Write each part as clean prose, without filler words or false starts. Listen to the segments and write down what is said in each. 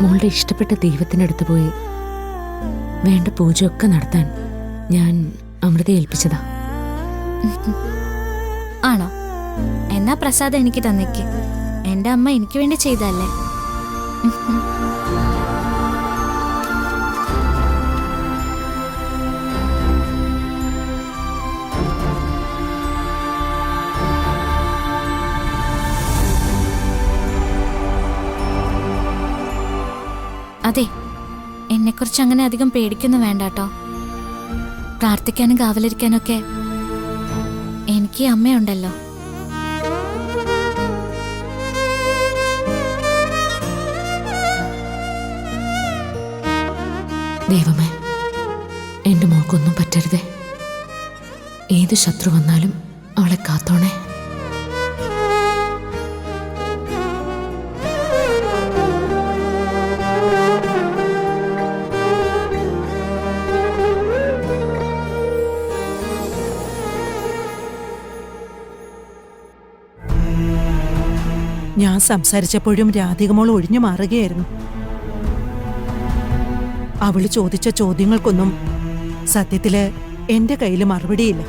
മോളുടെ ഇഷ്ടപ്പെട്ട ദൈവത്തിനടുത്ത് പോയി വേണ്ട പൂജയൊക്കെ നടത്താൻ ഞാൻ അമൃതയെ ഏൽപ്പിച്ചതാ. ആണോ? എന്നാ പ്രസാദം എനിക്ക് തന്നേക്ക്. എന്റെ അമ്മ എനിക്ക് വേണ്ടി ചെയ്തല്ലേ. അതെ, എന്നെക്കുറിച്ച് അങ്ങനെ അധികം പേടിക്കൊന്നും വേണ്ട കേട്ടോ. പ്രാർത്ഥിക്കാനും കാവലിരിക്കാനൊക്കെ എനിക്ക് അമ്മയുണ്ടല്ലോ. ദൈവമേ, എന്റെ മോൾക്കൊന്നും പറ്റരുതേ. ഏത് ശത്രു വന്നാലും അവളെ കാത്തോണേ. ഞാൻ സംസാരിച്ചപ്പോഴും രാധികമോൾ ഒഴിഞ്ഞു മാറുകയായിരുന്നു. അവള് ചോദിച്ച ചോദ്യങ്ങൾക്കൊന്നും സത്യത്തില് എന്റെ കയ്യിൽ മറുപടിയില്ല.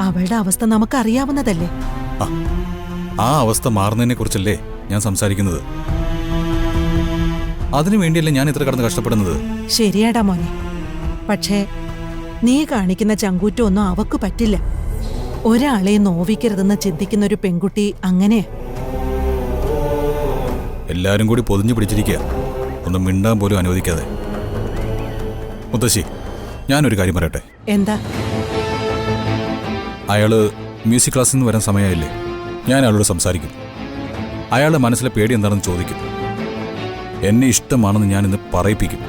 അവളുടെ അവസ്ഥ നമുക്കറിയാവുന്നതല്ലേ. ആ അവസ്ഥ മാറുന്നതിനെ കുറിച്ചല്ലേ ഞാൻ സംസാരിക്കുന്നത്. അതിനു വേണ്ടിയല്ലേ ഞാൻ ഇത്ര കടന്ന് കഷ്ടപ്പെടുന്നത്. ശരിയാടാ മോനെ, പക്ഷേ നീ കാണിക്കുന്ന ചങ്കൂറ്റൊന്നും അവക്ക് പറ്റില്ല. ഒരാളെ നോവിക്കരുതെന്ന് ചിന്തിക്കുന്ന ഒരു പെൺകുട്ടി അങ്ങനെയാ. എല്ലാരും കൂടി പൊതിഞ്ഞു പിടിച്ചിരിക്കുക, ഒന്നും മിണ്ടാൻ പോലും അനുവദിക്കാതെ. മുത്തശ്ശി, ഞാനൊരു കാര്യം പറയട്ടെ. എന്താ? അയാള് മ്യൂസിക് ക്ലാസ്സിൽ നിന്ന് വരാൻ സമയമായില്ലേ? ഞാൻ അയാളോട് സംസാരിക്കും. അയാളുടെ മനസ്സിലെ പേടി എന്താണെന്ന് ചോദിക്കും. എന്നെ ഇഷ്ടമാണെന്ന് ഞാൻ ഇന്ന് പറയിപ്പിക്കും.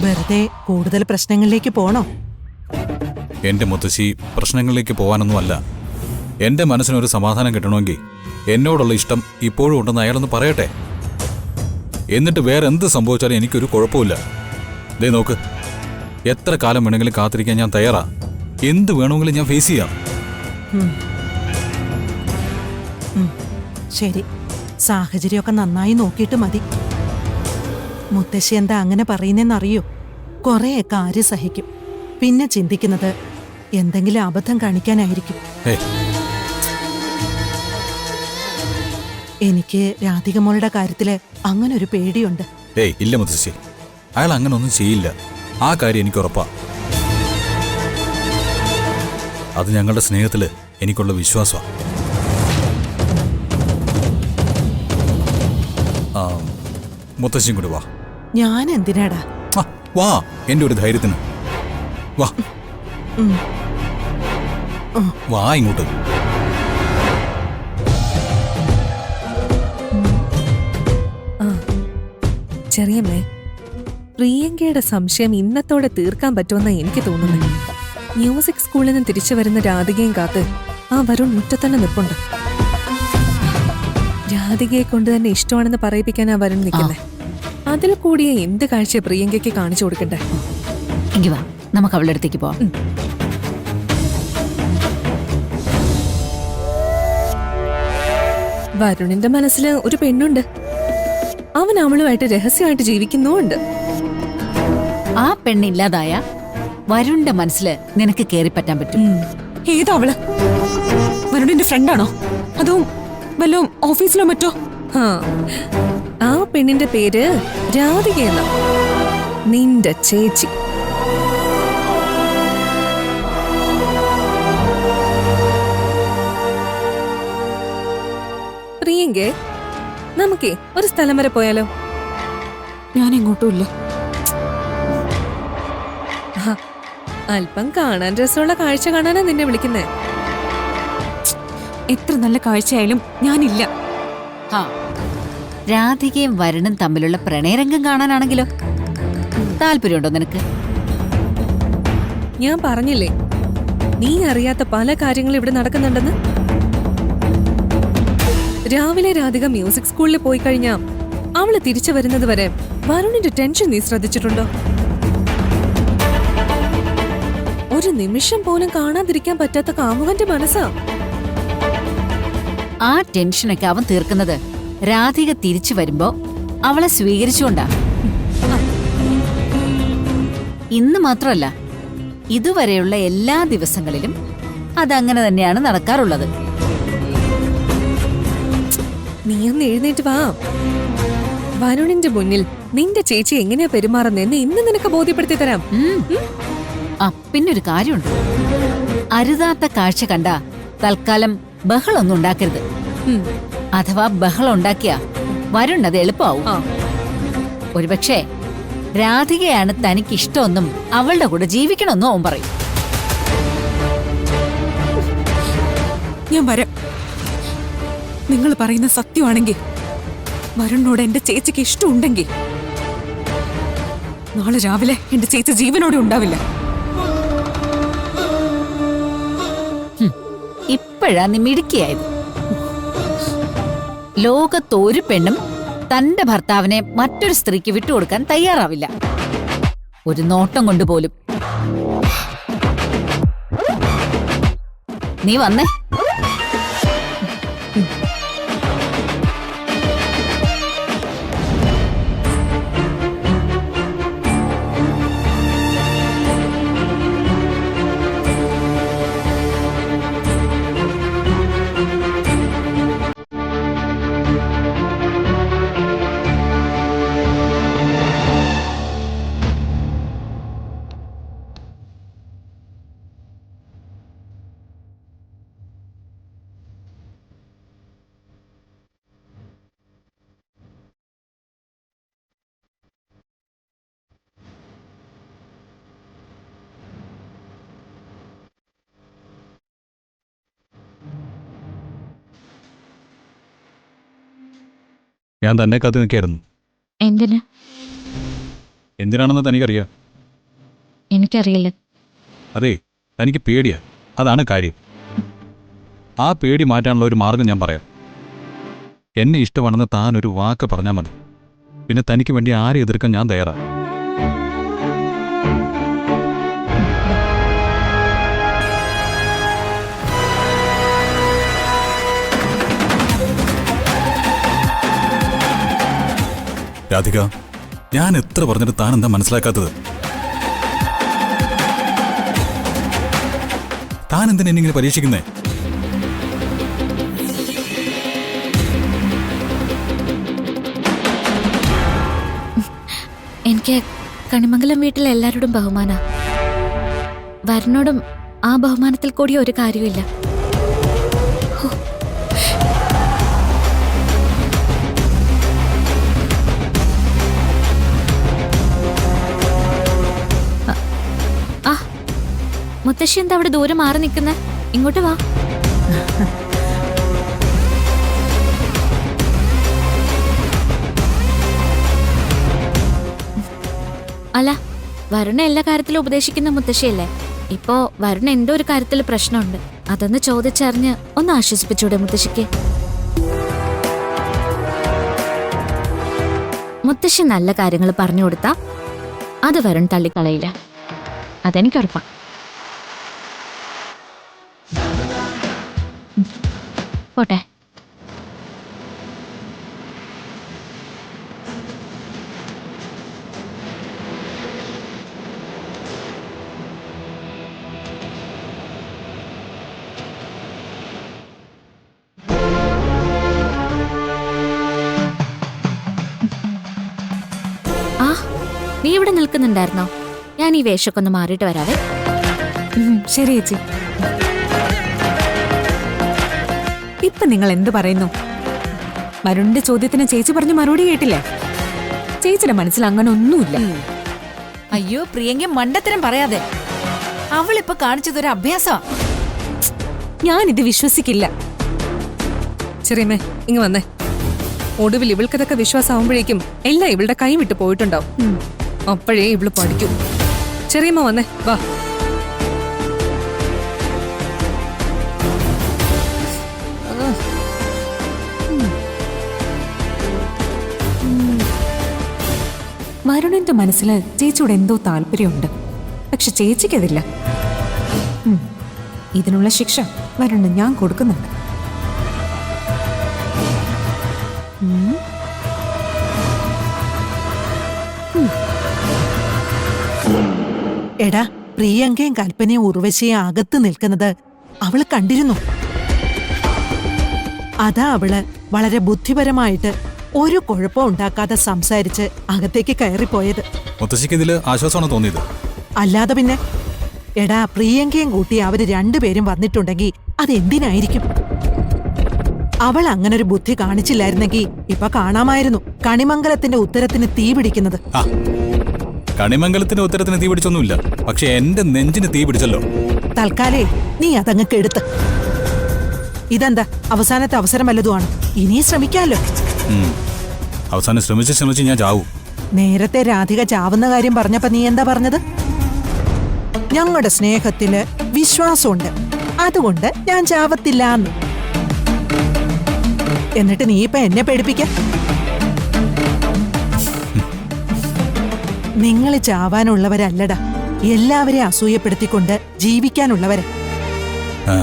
വെറുതെ കൂടുതൽ പ്രശ്നങ്ങളിലേക്ക് പോണോ? എന്റെ മുത്തശ്ശി, പ്രശ്നങ്ങളിലേക്ക് പോകാനൊന്നും അല്ല. എന്റെ മനസ്സിനൊരു സമാധാനം കിട്ടണമെങ്കിൽ എന്നോടുള്ള ഇഷ്ടം ഇപ്പോഴും ഉണ്ടെന്ന് അയാളൊന്ന് പറയട്ടെ. എന്നിട്ട് വേറെ എന്ത് സംഭവിച്ചാലും എനിക്കൊരു കുഴപ്പമില്ല. ദേ നോക്ക്, എത്ര കാലം വേണമെങ്കിലും കാത്തിരിക്കാൻ ഞാൻ തയ്യാറാ. എന്ത് വേണമെങ്കിലും ഞാൻ ഫേസ് ചെയ്യാം. ശരി, സാഹചര്യമൊക്കെ നന്നായി നോക്കിയിട്ട് മതി. മുത്തശ്ശി എന്താ അങ്ങനെ പറയുന്നതെന്നറിയോ? കുറേയൊക്കെ ആര് സഹിക്കും. പിന്നെ ചിന്തിക്കുന്നത് എന്തെങ്കിലും അബദ്ധം കാണിക്കാനായിരിക്കും. എനിക്ക് രാധികമോളുടെ കാര്യത്തില് അങ്ങനെ ഒരു പേടിയുണ്ട്. ഏയ് ഇല്ല മുത്തശ്ശി, അയാൾ അങ്ങനെ ഒന്നും ചെയ്യില്ല. ആ കാര്യം എനിക്ക് ഉറപ്പാ. അത് ഞങ്ങളുടെ സ്നേഹത്തില് എനിക്കുള്ള വിശ്വാസമാണ്. മുത്തശ്ശിയും കൂടി വാ. ഞാൻ എന്തിനാടാ? വാ, എന്റെ ഒരു ധൈര്യത്തിന് വാ. വാ ഇങ്ങോട്ട്. ചെറിയമ്മേ, പ്രിയങ്കയുടെ സംശയം ഇന്നത്തോടെ തീർക്കാൻ പറ്റുമെന്നാണ് എനിക്ക് തോന്നുന്നത്. മ്യൂസിക് സ്കൂളിൽ നിന്ന് തിരിച്ചു വരുന്ന രാധികയും കാത്ത് ആ വരുൺ മുറ്റത്തന്നെ നിൽപ്പുണ്ട്. രാധികയെ കൊണ്ട് തന്നെ ഇഷ്ടമാണെന്ന് പറയിപ്പിക്കാൻ ആ വരുൺ നിൽക്കുന്നേ. അതിൽ കൂടിയ എന്ത് കാഴ്ച പ്രിയങ്കയ്ക്ക് കാണിച്ചു കൊടുക്കണ്ടേ? എങ്കി വാ, നമുക്ക് അവളുടെ അടുത്തേക്ക് പോവാം. വരുണിന്റെ മനസ്സിൽ ഒരു പെണ്ണുണ്ട്. അവൻ അവളുമായിട്ട് രഹസ്യമായിട്ട് ജീവിക്കുന്നുമുണ്ട്. ആ പെണ്ണില്ലാതായ വരുണിന്റെ മനസ്സില് നിനക്ക് കേറിപ്പറ്റാൻ പറ്റും. ഏതാ അവള്? വരുണിന്റെ ഫ്രണ്ടാണോ? അതോ വല്ലോ ഓഫീസിലോ മറ്റോ? ആ പെണ്ണിന്റെ പേര് രാധികയെന്ന, നിന്റെ ചേച്ചി. പ്രിയങ്കേ, നമുക്കേ ഒരു സ്ഥലം വരെ പോയാലോ? ഞാൻ എങ്ങോട്ടുമില്ല. അല്പം കാണാൻ രസമുള്ള കാഴ്ച കാണാനാ നിന്നെ വിളിക്കുന്നേ. എത്ര നല്ല കാഴ്ചയായാലും ഞാനില്ല. രാധികയും വരുണും തമ്മിലുള്ള പ്രണയരംഗം കാണാനാണെങ്കിലോ താല്പര്യമുണ്ടോ നിനക്ക്? ഞാൻ പറഞ്ഞില്ലേ, നീ അറിയാത്ത പല കാര്യങ്ങളും ഇവിടെ നടക്കുന്നുണ്ടെന്ന്. രാവിലെ രാധിക മ്യൂസിക് സ്കൂളിൽ പോയി കഴിഞ്ഞാ അവള് തിരിച്ചു വരുന്നത് വരെ വരുണിന്റെ ടെൻഷൻ നീ ശ്രദ്ധിച്ചിട്ടുണ്ടോ? ഒരു നിമിഷം പോലും കാണാതിരിക്കാൻ പറ്റാത്ത കാമുകന്റെ മനസ്സാ. ആ ടെൻഷനൊക്കെ അവൻ തീർക്കുന്നത് രാധിക തിരിച്ചു വരുമ്പോ അവളെ സ്വീകരിച്ചുകൊണ്ടാ. ഇന്ന് മാത്രമല്ല, ഇതുവരെയുള്ള എല്ലാ ദിവസങ്ങളിലും അതങ്ങനെ തന്നെയാണ് നടക്കാറുള്ളത്. നീ ഒന്ന് എഴുന്നേറ്റ് വാ. വരുണിന്റെ മുന്നിൽ നിന്റെ ചേച്ചി എങ്ങനെയാ പെരുമാറുന്നതെന്ന് ഇന്ന് നിനക്ക് ബോധ്യപ്പെടുത്തി തരാം. ആ, പിന്നൊരു കാര്യമുണ്ട്. അരുതാത്ത കാഴ്ച കണ്ട തൽക്കാലം ബഹളൊന്നും ഉണ്ടാക്കരുത്. അഥവാ ബഹളം ഉണ്ടാക്കിയ വരുൺ അത് എളുപ്പമാവും. ഒരുപക്ഷെ രാധികയാണ് തനിക്കിഷ്ടമെന്നും അവളുടെ കൂടെ ജീവിക്കണമെന്നും അവൻ പറയും. ഞാൻ വരാം. നിങ്ങൾ പറയുന്ന സത്യമാണെങ്കിൽ, വരുണിനോട് എന്റെ ചേച്ചിക്ക് ഇഷ്ടമുണ്ടെങ്കിൽ, നാളെ രാവിലെ എന്റെ ചേച്ചി ജീവനോടെ ഉണ്ടാവില്ല. ഇപ്പോഴാ നീ മിടുക്കിയായത്. ലോകത്തൊരു പെണ്ണും തന്റെ ഭർത്താവിനെ മറ്റൊരു സ്ത്രീക്ക് വിട്ടുകൊടുക്കാൻ തയ്യാറാവില്ല, ഒരു നോട്ടം കൊണ്ടുപോലും. നീ വന്നേ. ഞാൻ തന്നെ കാത്തു നിൽക്കായിരുന്നു. എന്തിന്? എന്തിനാണെന്ന് തനിക്കറിയാം. എനിക്കറിയില്ല. അതെ, തനിക്ക് പേടിയാ, അതാണ് കാര്യം. ആ പേടി മാറ്റാനുള്ള ഒരു മാർഗം ഞാൻ പറയാം. എന്നെ ഇഷ്ടമാണെന്ന് താൻ ഒരു വാക്ക് പറഞ്ഞാൽ മതി. പിന്നെ തനിക്ക് വേണ്ടി ആരെ എതിർക്കാൻ ഞാൻ തയ്യാറാണ്. രാധിക, ഞാൻ എത്ര പറഞ്ഞിട്ട് താൻ എന്താ മനസ്സിലാക്കാത്തത്? താൻ എന്തിനാ എന്നിങ്ങനെ പരീക്ഷിക്കുന്നേ? എനിക്ക് കണിമംഗലം വീട്ടിലെ എല്ലാവരോടും ബഹുമാന. വരുണോടും ആ ബഹുമാനത്തിൽ കൂടി ഒരു കാര്യമില്ല. മുത്തശ്ശി എന്താ അവിടെ ദൂരെ മാറി നിൽക്കുന്നേ? ഇങ്ങോട്ട് വാ. അല്ല, വരുണ എല്ലാ കാര്യത്തിലും ഉപദേശിക്കുന്ന മുത്തശ്ശിയല്ലേ? ഇപ്പോ വരുണ എന്തോ ഒരു കാര്യത്തിൽ പ്രശ്നമുണ്ട്, അതൊന്ന് ചോദിച്ചറിഞ്ഞ് ഒന്ന് ആശ്വസിപ്പിച്ചൂടെ മുത്തശ്ശിക്ക്? മുത്തശ്ശി നല്ല കാര്യങ്ങൾ പറഞ്ഞു കൊടുത്താ അത് വരുൺ തള്ളിക്കളയില്ല, അതെനിക്കുറപ്പാ. പോട്ടെ. ആ, നീ ഇവിടെ നിൽക്കുന്നുണ്ടായിരുന്നോ? ഞാൻ ഈ വേഷമൊക്കെ ഒന്ന് മാറിയിട്ട് വരാവേ. ശരി ചേച്ചി. ഇപ്പൊ നിങ്ങൾ എന്ത് പറയുന്നു? വരുണിന്റെ ചോദ്യത്തിന് ചേച്ചി പറഞ്ഞ മറുപടി കേട്ടില്ലേ? ചേച്ചിയുടെ മനസ്സിൽ അങ്ങനെ ഒന്നുമില്ല. അയ്യോ പ്രിയങ്ക, മണ്ടത്തരം പറയാതെ. അവളിപ്പോ കാണിച്ചതൊരു അഭ്യാസമാ. ഞാനിത് വിശ്വസിക്കില്ല. ചെറിയമ്മേ, ഇങ്ങ് വന്നേ. ഒടുവിൽ ഇവൾക്കതൊക്കെ വിശ്വാസമാകുമ്പോഴേക്കും എല്ലാം ഇവളുടെ കൈ വിട്ടു പോയിട്ടുണ്ടാവും. അപ്പോഴേ ഇവള് പഠിക്കും. ചെറിയമ്മ വന്നേ, വാ. വരുണിന്റെ മനസ്സിൽ ചേച്ചിയോട് എന്തോ താല്പര്യമുണ്ട്, പക്ഷെ ചേച്ചിക്കതില്ല. ഇതിനുള്ള ശിക്ഷ വരുണ് ഞാൻ കൊടുക്കുന്നുണ്ട്. എടാ, പ്രിയങ്കയും കൽപ്പനയും ഉർവശിയും അകത്ത് നിൽക്കുന്നത് അവള് കണ്ടിരുന്നു. അതാ അവള് വളരെ ബുദ്ധിപരമായിട്ട് ഒരു കുഴപ്പം ഉണ്ടാക്കാതെ സംസാരിച്ച് അകത്തേക്ക് കയറിപ്പോയത്. മുത്തശ്ശിക്ക് ഇതിൽ ആശ്വാസമാണോ തോന്നിയത്? അല്ലാതെ പിന്നെ. എടാ, പ്രിയങ്കയും കൂട്ടി അവര് രണ്ടുപേരും വന്നിട്ടുണ്ടെങ്കിൽ അതെന്തിനായിരിക്കും? അവൾ അങ്ങനെ ഒരു ബുദ്ധി കാണിച്ചില്ലായിരുന്നെങ്കിൽ ഇപ്പൊ കാണാമായിരുന്നു കണിമംഗലത്തിന്റെ ഉത്തരത്തിന് തീ പിടിക്കുന്നത്. ആ, കണിമംഗലത്തിന്റെ ഉത്തരത്തിന് തീ പിടിച്ചൊന്നുമില്ല, പക്ഷെ എന്റെ നെഞ്ചിന് തീ പിടിച്ചല്ലോ. തൽക്കാലേ നീ അതങ്ങ് കെടുത്ത്. ഇതെന്താ അവസാനത്തെ അവസരം വല്ലതുമാണ്? ഇനി ശ്രമിക്കാമല്ലോ. അവസാനം ശ്രമിച്ച് ഞാൻ ചാവൂ. നേരത്തെ രാധിക ചാവുന്ന കാര്യം പറഞ്ഞപ്പോ നീ എന്താ പറഞ്ഞത്? ഞങ്ങളുടെ സ്നേഹത്തില് വിശ്വാസമുണ്ട്, അതുകൊണ്ട് ഞാൻ ചാവത്തില്ല എന്ന്. എന്നിട്ട് നീ ഇപ്പൊ എന്നെ പേടിപ്പിക്ക. നിങ്ങൾ ചാവാനുള്ളവരല്ലടാ, എല്ലാവരെയും അസൂയപ്പെടുത്തിക്കൊണ്ട് ജീവിക്കാനുള്ളവരെ. ആ.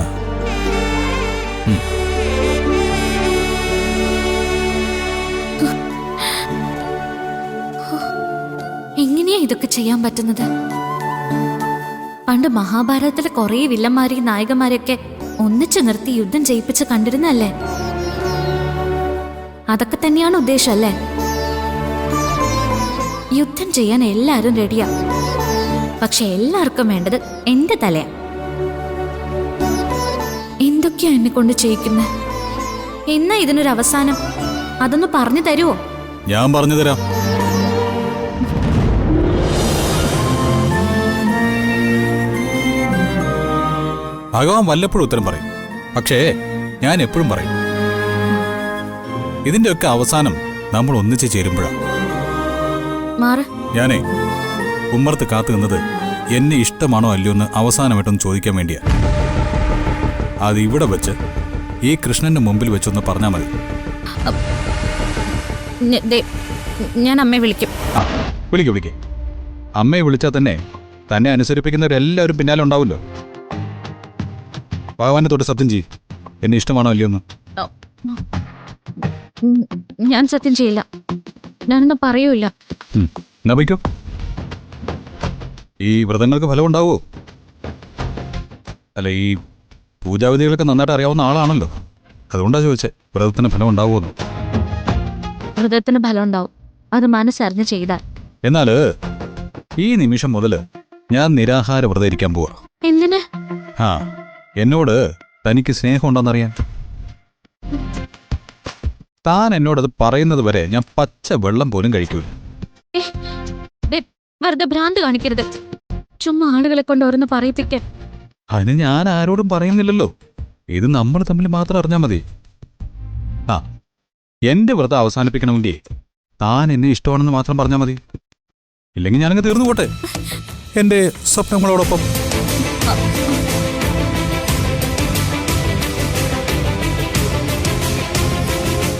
എങ്ങനെയാ ഇതൊക്കെ ചെയ്യാൻ പറ്റുന്നത്? പണ്ട് മഹാഭാരതത്തിലെ കുറേ വില്ലന്മാരെയും നായകന്മാരെയൊക്കെ ഒന്നിച്ചു നിർത്തി യുദ്ധം ചെയ്യിപ്പിച്ച് കണ്ടിരുന്നല്ലേ? അതൊക്കെ തന്നെയാണ് ഉദ്ദേശം അല്ലേ? യുദ്ധം ചെയ്യാൻ എല്ലാരും റെഡിയാ, പക്ഷെ എല്ലാവർക്കും വേണ്ടത് എന്റെ തലയാ. എന്തൊക്കെയാ എന്നെ കൊണ്ട് ചെയ്യിക്കുന്നത്? എന്നാ ഇതിനൊരു അവസാനം? അതൊന്ന് പറഞ്ഞു തരുവോ? ഞാൻ പറഞ്ഞു തരാം. ഭഗവാൻ വല്ലപ്പോഴും ഉത്തരം പറയും, പക്ഷേ ഞാൻ എപ്പോഴും പറയും. ഇതിന്റെയൊക്കെ അവസാനം നമ്മൾ ഒന്നിച്ച് ചേരുമ്പോഴാണ്. ഞാനേ ഉമ്മർത്ത് കാത്തു നിന്നത് എന്നെ ഇഷ്ടമാണോ അല്ലയോ എന്ന് അവസാനമായിട്ടൊന്ന് ചോദിക്കാൻ വേണ്ടിയാ. അത് ഇവിടെ വെച്ച് ഈ കൃഷ്ണന്റെ മുമ്പിൽ വെച്ചൊന്ന് പറഞ്ഞാൽ മതി. ഞാൻ അമ്മയെ വിളിക്കും. വിളിക്കേ. അമ്മയെ വിളിച്ചാൽ തന്നെ അനുസരിപ്പിക്കുന്നവരെല്ലാവരും പിന്നാലെ ഉണ്ടാവുമല്ലോ. ഭഗവാനെ തൊട്ട് സത്യം ചെയ്യ്, എന്നെ ഇഷ്ടമാണോ അല്ലയോ എന്ന്. ഞാൻ സത്യം ചെയ്യില്ല, ഞാനൊന്നും പറയൂല. എന്നാ പോയിക്കോ. ഈ വ്രതങ്ങൾക്ക് ഫലം ഉണ്ടാവോ? അല്ല, ഈ പൂജാവിധികളൊക്കെ നന്നായിട്ട് അറിയാവുന്ന ആളാണല്ലോ, അതുകൊണ്ടാ ചോദിച്ചേ വ്രതത്തിന് ഫലം ഉണ്ടാവുമെന്ന്. വ്രതത്തിന് ഫലം ഉണ്ടാവും, അത് മനസ്സറിഞ്ഞ് ചെയ്താൽ. എന്നാല് ഈ നിമിഷം മുതല് ഞാൻ നിരാഹാര വ്രതം ഇരിക്കാൻ പോവാ. എന്തിന്? ആ, എന്നോട് തനിക്ക് സ്നേഹം ഉണ്ടെന്നറിയാൻ. താൻ എന്നോടത് പറയുന്നത് വരെ ഞാൻ പച്ച വെള്ളം പോലും കഴിക്കൂല. വെറുതെ ഭ്രാന്ത് കാണിക്കരുത്, ചുമ്മാ ആളുകളെ കൊണ്ട് ഓരോന്ന് പറയിപ്പിക്കാൻ. അതിന് ഞാൻ ആരോടും പറയുന്നില്ലല്ലോ, ഇത് നമ്മൾ തമ്മിൽ മാത്രം അറിഞ്ഞാൽ മതി. ആ, എന്റെ വ്രതം അവസാനിപ്പിക്കണമെങ്കിൽ താൻ എന്നെ ഇഷ്ടമാണെന്ന് മാത്രം പറഞ്ഞാൽ മതി. ഇല്ലെങ്കിൽ ഞാനങ്ങ് തീർന്നു പോട്ടെ എന്റെ സ്വപ്നങ്ങളോടൊപ്പം.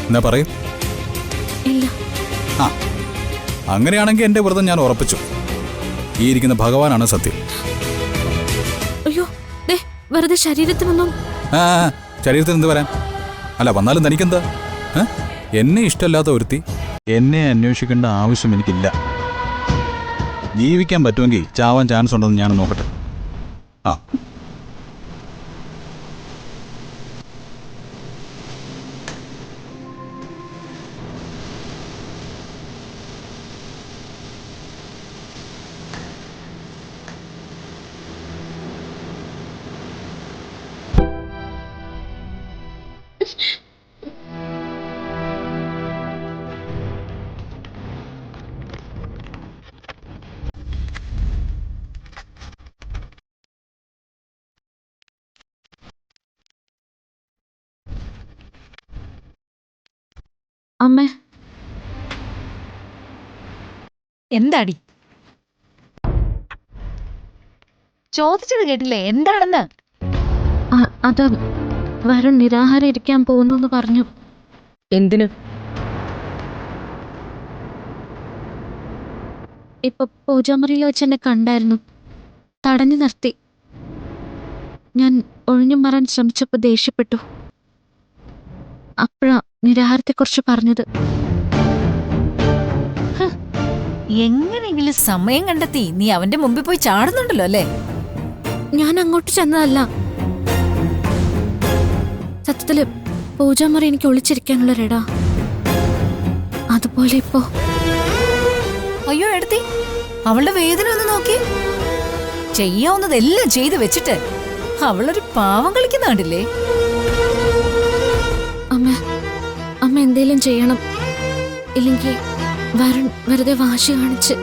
എന്നാ പറയും? ഇല്ല. ആ, അങ്ങനെയാണെങ്കിൽ എന്റെ വ്രതം ഞാൻ ഉറപ്പിച്ചു. ഈ ഇരിക്കുന്ന ഭഗവാനാണ് സത്യം. അയ്യോ, വെറുതെ ശരീരത്തിനൊന്നും. ആ, ശരീരത്തിൽ എന്ത് വരാൻ? അല്ല, വന്നാലും തനിക്കെന്താ? എന്നെ ഇഷ്ടമല്ലാത്ത ഒരുത്തി എന്നെ അന്വേഷിക്കേണ്ട ആവശ്യം എനിക്കില്ല. ജീവിക്കാൻ പറ്റുമെങ്കിൽ ചാവാൻ ചാൻസ് ഉണ്ടെന്ന് ഞാൻ നോക്കട്ടെ. ആ, അമ്മേ, എന്താടി ചോദിച്ചത് കേട്ടില്ലേ? എന്താണെന്ന്? അത് വരുൺ നിരാഹാരം ഇരിക്കാൻ പോകുന്നു പറഞ്ഞു. എന്തിന്? ഇപ്പൊ പൂജാമുറിയിൽ വെച്ച് എന്നെ കണ്ടായിരുന്നു, തടഞ്ഞു നിർത്തി. ഞാൻ ഒഴിഞ്ഞു മാറാൻ ശ്രമിച്ചപ്പോ ദേഷ്യപ്പെട്ടു. അപ്പോഴാ നിരാഹാരത്തെക്കുറിച്ച് പറഞ്ഞത്. എങ്ങനെയെങ്കിലും സമയം കണ്ടെത്തി നീ അവന്റെ മുമ്പിൽ പോയി ചാടുന്നുണ്ടല്ലോ അല്ലേ? ഞാൻ അങ്ങോട്ട് ചെന്നതല്ല. സത്യത്തില് പൂജാമുറി എനിക്ക് ഒളിച്ചിരിക്കാനുള്ളൊരിടാ. അതുപോലെ ഇപ്പോ അയ്യോ എടുത്തി, അവളുടെ വേദന ഒന്ന് നോക്കി. ചെയ്യാവുന്നതെല്ലാം ചെയ്തു വെച്ചിട്ട് അവളൊരു പാവം കളിക്കുന്ന കണ്ടില്ലേ? അമ്മ എന്തേലും ചെയ്യണം. ഇല്ലെങ്കിൽ വരുൺ വെറുതെ വാശി കാണിച്ച്.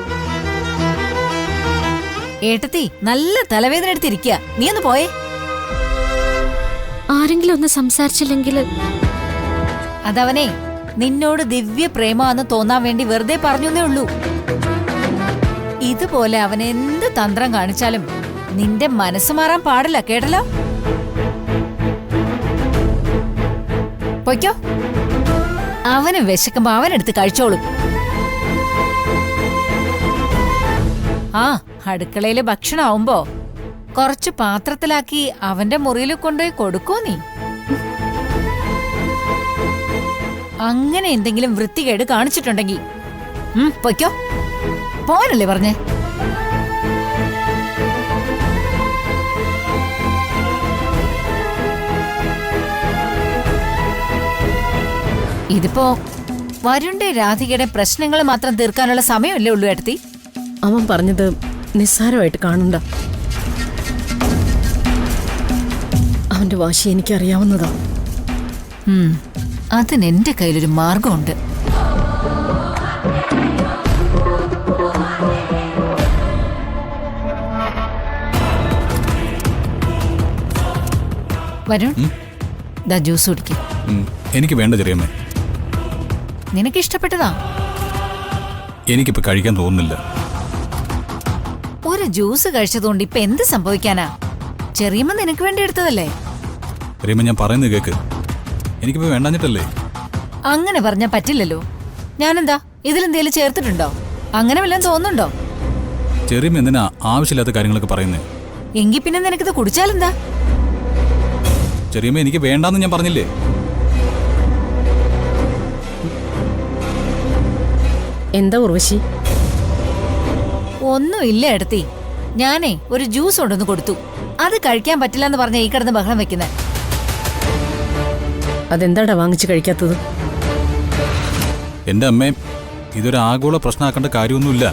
ഏട്ടത്തി നല്ല തലവേദന എടുത്തിരിക്കുക, നീ ഒന്ന് പോയേ. ആരെങ്കിലും ഒന്ന് സംസാരിച്ചില്ലെങ്കിൽ അതവനെ നിന്നോട് ദിവ്യ പ്രേമാന്ന് തോന്നാൻ വേണ്ടി വെറുതെ പറഞ്ഞേ ഉള്ളൂ. ഇതുപോലെ അവൻ എന്ത് തന്ത്രം കാണിച്ചാലും നിന്റെ മനസ്സ് മാറാൻ പാടില്ല, കേട്ടല്ലോ? പൊയ്ക്കോ, അവന് വിശക്കുമ്പോ അവനെടുത്ത് കഴിച്ചോളും. ആ അടുക്കളയിലെ ഭക്ഷണം ആവുമ്പോ കുറച്ച് പാത്രത്തിലാക്കി അവന്റെ മുറിയിൽ കൊണ്ടുപോയി കൊടുക്കൂ നീ. അങ്ങനെ എന്തെങ്കിലും വൃത്തികേട് കാണിച്ചിട്ടുണ്ടെങ്കിൽ പൊയ്ക്കോ, പോനല്ലേ പറഞ്ഞേ. ഇതിപ്പോ വരുണിന്റെ രാധികയുടെ പ്രശ്നങ്ങൾ മാത്രം തീർക്കാനുള്ള സമയമല്ലേ ഉള്ളൂ ഏട്ടത്തി? അവൻ പറഞ്ഞത് നിസ്സാരമായിട്ട് കാണണ്ട. അവന്റെ വാശി എനിക്കറിയാവുന്നതാ. അതിന് എന്റെ കയ്യിലൊരു മാർഗമുണ്ട്. വരുൺ, ദാ ജ്യൂസ് കുടിക്കും. എനിക്ക് വേണ്ട ചെറിയമ്മേ. നിനക്ക് ഇഷ്ടപ്പെട്ടതാ? എനിക്കിപ്പോ കഴിക്കാൻ തോന്നുന്നില്ല. ഒരു ജ്യൂസ് കഴിച്ചതുകൊണ്ട് ഇപ്പൊ എന്ത് സംഭവിക്കാനാ? ചെറിയമ്മ നിനക്ക് വേണ്ടി എടുത്തതല്ലേ? ചെറിയമ്മ, ഞാൻ പറയുന്നത് കേക്ക്. എനിക്കിപ്പോ വേണ്ടാഞ്ഞിട്ടല്ലേ? അങ്ങനെ പറഞ്ഞാ പറ്റില്ലല്ലോ. ഞാനെന്താ ഇതിലെന്തേലും ചേർത്തിട്ടുണ്ടോ? അങ്ങനെ വല്ലതും തോന്നുന്നുണ്ടോ? ചെറിയമ്മ എന്തിനാ ആവശ്യമില്ലാത്ത കാര്യങ്ങളൊക്കെ പറയുന്നേ? എങ്കിൽ പിന്നെ നിനക്കിത് കുടിച്ചാലെന്താ? ചെറിയമ്മ, എനിക്ക് വേണ്ടാന്ന് ഞാൻ പറഞ്ഞില്ലേ? എന്താ ഉർവശി? ഒന്നുമില്ല എടുത്തി. ഞാനേ ഒരു ജ്യൂസ് കൊണ്ടൊന്ന് കൊടുത്തു. അത് കഴിക്കാൻ പറ്റില്ല എന്ന് പറഞ്ഞ ഈ കിടന്ന് ബഹളം വെക്കുന്നത്. അതെന്താടാ വാങ്ങിച്ചു കഴിക്കാത്തത്? എന്റെ അമ്മേ, ഇതൊരു ആഗോള പ്രശ്നമാക്കേണ്ട കാര്യമൊന്നുമില്ല.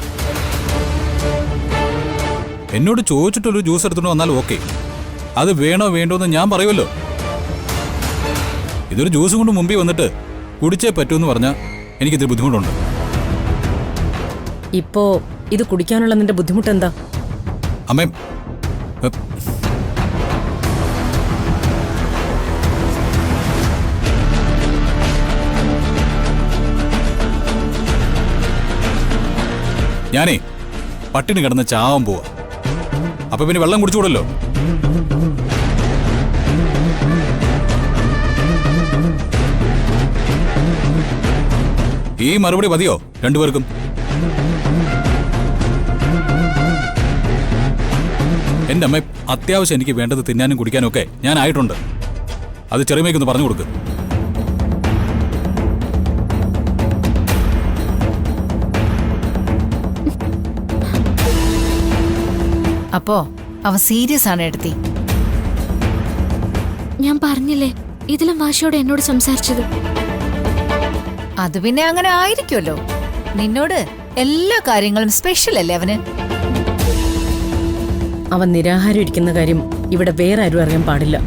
എന്നോട് ചോദിച്ചിട്ടൊരു ജ്യൂസ് എടുത്തിട്ട് വന്നാൽ ഓക്കെ. അത് വേണോ വേണ്ടോ എന്ന് ഞാൻ പറയുമല്ലോ. ഇതൊരു ജ്യൂസ് കൊണ്ട് മുമ്പിൽ വന്നിട്ട് കുടിച്ചേ പറ്റൂന്ന് പറഞ്ഞാൽ എനിക്കിതിൽ ബുദ്ധിമുട്ടുണ്ട്. ഇപ്പോ ഇത് കുടിക്കാനുള്ള നിന്റെ ബുദ്ധിമുട്ട് എന്താ? അമ്മേ, ഞാനേ പട്ടിണി കിടന്ന് ചാവാൻ പോവാ. അപ്പൊ പിന്നെ വെള്ളം കുടിച്ചുകൂടല്ലോ. ഈ മറുപടി മതിയോ രണ്ടുപേർക്കും? എന്റെ അമ്മ, അത്യാവശ്യം എനിക്ക് വേണ്ടത് തിന്നാനും കുടിക്കാനും ഒക്കെ ഞാൻ ആയിട്ടുണ്ട്. അത് ചെറിയമ്മയ്ക്കൊന്ന് പറഞ്ഞു കൊടുക്ക്. അപ്പോ അവ സീരിയസ് ആണ് എടുത്തി. ഞാൻ പറഞ്ഞില്ലേ ഇതിലും വാശിയോടെ എന്നോട് സംസാരിച്ചത്. അത് പിന്നെ അങ്ങനെ ആയിരിക്കുമല്ലോ. നിന്നോട് എല്ലാ കാര്യങ്ങളും സ്പെഷ്യൽ അല്ലേ അവന്? അവൻ നിരാഹാരം ഇരിക്കുന്ന കാര്യം ഇവിടെ വേറെ ആരും അറിയാൻ പാടില്ല.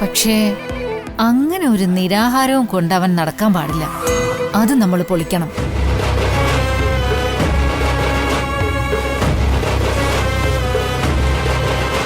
പക്ഷേ അങ്ങനെ ഒരു നിരാഹാരവും കൊണ്ട് അവൻ നടക്കാൻ പാടില്ല. അത് നമ്മൾ പൊളിക്കണം.